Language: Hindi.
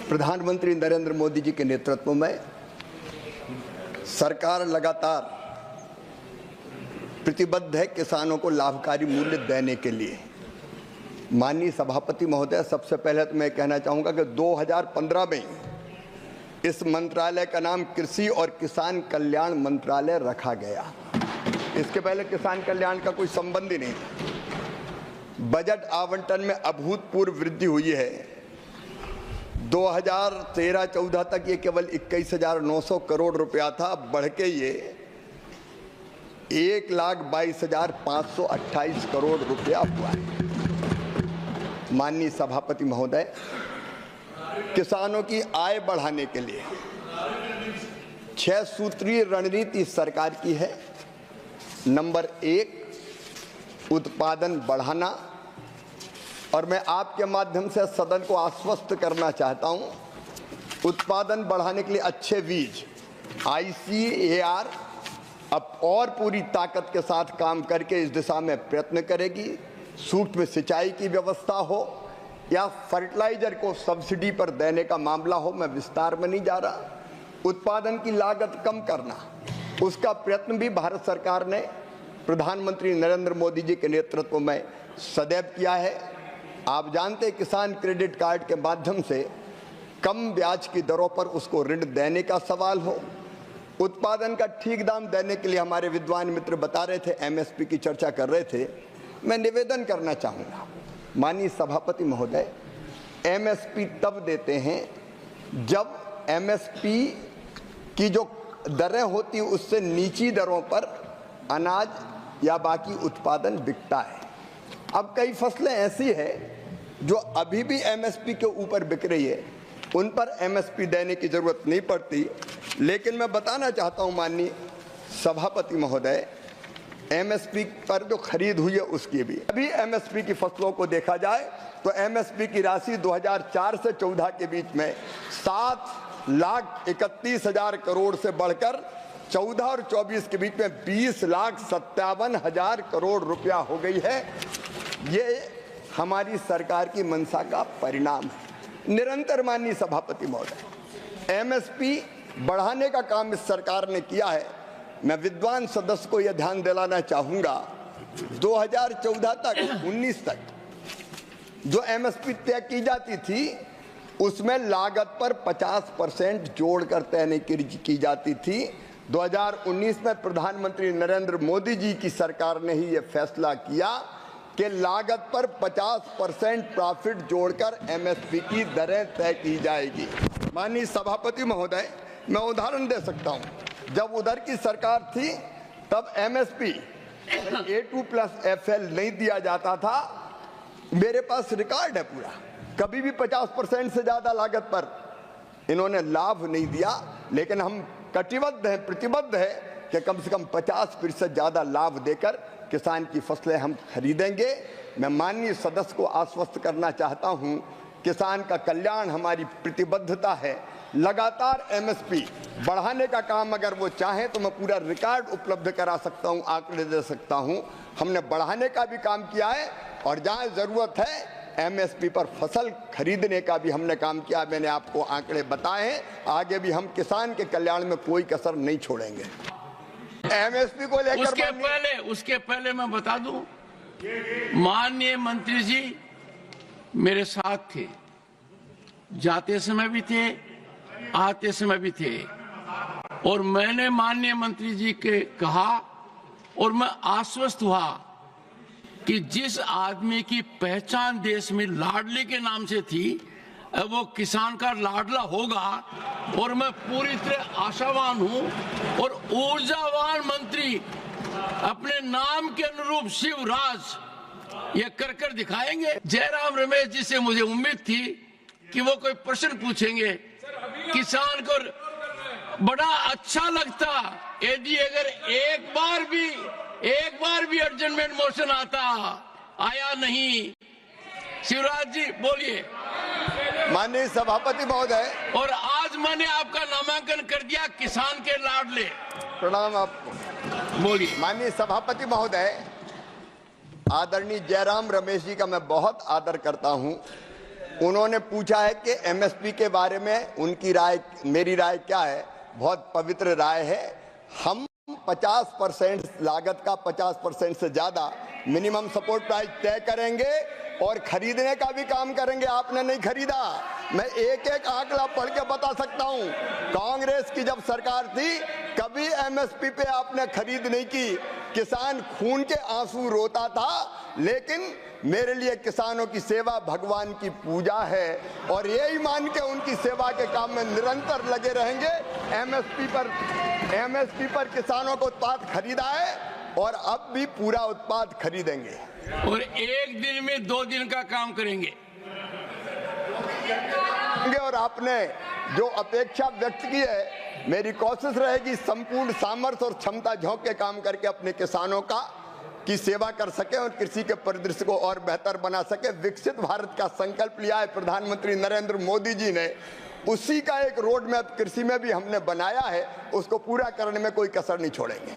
प्रधानमंत्री नरेंद्र मोदी जी के नेतृत्व में सरकार लगातार प्रतिबद्ध है किसानों को लाभकारी मूल्य देने के लिए। माननीय सभापति महोदय, सबसे पहले तो मैं कहना चाहूँगा कि 2015 में इस मंत्रालय का नाम कृषि और किसान कल्याण मंत्रालय रखा गया। इसके पहले किसान कल्याण का कोई संबंध ही नहीं था। बजट आवंटन में अभूतपूर्व वृद्धि हुई है। 2013-14 तक ये केवल 21,900 करोड़ रुपया था, बढ़ के ये 1,22,528 करोड़ रुपया हुआ है। माननीय सभापति महोदय, किसानों की आय बढ़ाने के लिए 6 सूत्रीय रणनीति सरकार की है। नंबर 1, उत्पादन बढ़ाना, और मैं आपके माध्यम से सदन को आश्वस्त करना चाहता हूं, उत्पादन बढ़ाने के लिए अच्छे बीज ICAR अब और पूरी ताकत के साथ काम करके इस दिशा में प्रयत्न करेगी। सूक्ष्म सिंचाई की व्यवस्था हो या फर्टिलाइजर को सब्सिडी पर देने का मामला हो, मैं विस्तार में नहीं जा रहा। उत्पादन की लागत कम करना, उसका प्रयत्न भी भारत सरकार ने प्रधानमंत्री नरेंद्र मोदी जी के नेतृत्व में सदैव किया है। आप जानते हैं, किसान क्रेडिट कार्ड के माध्यम से कम ब्याज की दरों पर उसको ऋण देने का सवाल हो। उत्पादन का ठीक दाम देने के लिए हमारे विद्वान मित्र बता रहे थे, MSP की चर्चा कर रहे थे। मैं निवेदन करना चाहूँगा माननीय सभापति महोदय, MSP तब देते हैं जब MSP की जो दरें होती उससे नीची दरों पर अनाज या बाकी उत्पादन बिकता है। अब कई फसलें ऐसी है जो अभी भी MSP के ऊपर बिक रही है, उन पर MSP देने की जरूरत नहीं पड़ती। लेकिन मैं बताना चाहता हूं माननीय सभापति महोदय, MSP पर जो खरीद हुई है उसकी भी, अभी MSP की फसलों को देखा जाए तो MSP की राशि 2004 से 14 के बीच में 7,31,000 करोड़ से बढ़कर 14 और 24 के बीच में 20,57,000 करोड़ रुपया हो गई है। ये हमारी सरकार की मंशा का परिणाम है। निरंतर माननीय सभापति महोदय, MSP बढ़ाने का काम इस सरकार ने किया है। मैं विद्वान सदस्य को यह ध्यान दिलाना चाहूँगा, 2014 तक 19 तक जो MSP तय की जाती थी उसमें लागत पर 50% जोड़कर तय नहीं की जाती थी। 2019 में प्रधानमंत्री नरेंद्र मोदी जी की सरकार ने ही यह फैसला किया कि लागत पर 50% प्रॉफिट जोड़कर MSP की दरें तय की जाएगी। माननीय सभापति महोदय, मैं उदाहरण दे सकता हूं, जब उधर की सरकार थी तब MSP A2+FL नहीं दिया जाता था। मेरे पास रिकॉर्ड है पूरा, कभी भी 50% से ज्यादा लागत पर इन्होंने लाभ नहीं दिया। लेकिन हम कटिबद्ध हैं, प्रतिबद्ध है कि कम से कम 50% ज्यादा लाभ देकर किसान की फसलें हम खरीदेंगे। मैं माननीय सदस्य को आश्वस्त करना चाहता हूं, किसान का कल्याण हमारी प्रतिबद्धता है। लगातार MSP बढ़ाने का काम अगर वो चाहें तो मैं पूरा रिकॉर्ड उपलब्ध करा सकता हूं, आंकड़े दे सकता हूं। हमने बढ़ाने का भी काम किया है और जहां जरूरत है MSP पर फसल खरीदने का भी हमने काम किया। मैंने आपको आंकड़े बताए हैं, आगे भी हम किसान के कल्याण में कोई कसर नहीं छोड़ेंगे। MSP को लेकर उसके पहले मैं बता दूं, माननीय मंत्री जी मेरे साथ थे, जाते समय भी थे, आते समय भी थे, और मैंने माननीय मंत्री जी के कहा और मैं आश्वस्त हुआ कि जिस आदमी की पहचान देश में लाडले के नाम से थी वो किसान का लाडला होगा, और मैं पूरी तरह आशावान हूं। और ऊर्जावान मंत्री अपने नाम के अनुरूप शिवराज ये कर दिखाएंगे। जयराम रमेश जी से मुझे उम्मीद थी कि वो कोई प्रश्न पूछेंगे। किसान को बड़ा अच्छा लगता यदि अगर एक बार भी अर्जेंटमेंट मोशन आता, आया नहीं। शिवराज जी बोलिए। माननीय सभापति महोदय, और आज मैंने आपका नामांकन कर दिया किसान के लाडले। प्रणाम आपको। बोलिए। माननीय सभापति महोदय, आदरणीय जयराम रमेश जी का मैं बहुत आदर करता हूं। उन्होंने पूछा है कि एमएसपी के बारे में उनकी राय, मेरी राय क्या है। बहुत पवित्र राय है। हम 50% लागत का 50% से ज्यादा मिनिमम सपोर्ट प्राइस तय करेंगे और खरीदने का भी काम करेंगे। आपने नहीं खरीदा, मैं एक एक आंकड़ा पढ़ के बता सकता हूं। कांग्रेस की जब सरकार थी कभी एमएसपी पे आपने खरीद नहीं की। किसान खून के आंसू रोता था, लेकिन मेरे लिए किसानों की सेवा भगवान की पूजा है और यही मान के उनकी सेवा के काम में निरंतर लगे रहेंगे। एमएसपी पर किसानों को उत्पाद खरीदा है और अब भी पूरा उत्पाद खरीदेंगे और एक दिन में 2 दिन का काम करेंगे। और आपने जो अपेक्षा व्यक्त की है, मेरी कोशिश रहेगी संपूर्ण सामर्थ्य और क्षमता झोंक के काम करके अपने किसानों की सेवा कर सके और कृषि के परिदृश्य को और बेहतर बना सके। विकसित भारत का संकल्प लिया है प्रधानमंत्री नरेंद्र मोदी जी ने, उसी का एक रोड मैप कृषि में भी हमने बनाया है। उसको पूरा करने में कोई कसर नहीं छोड़ेंगे।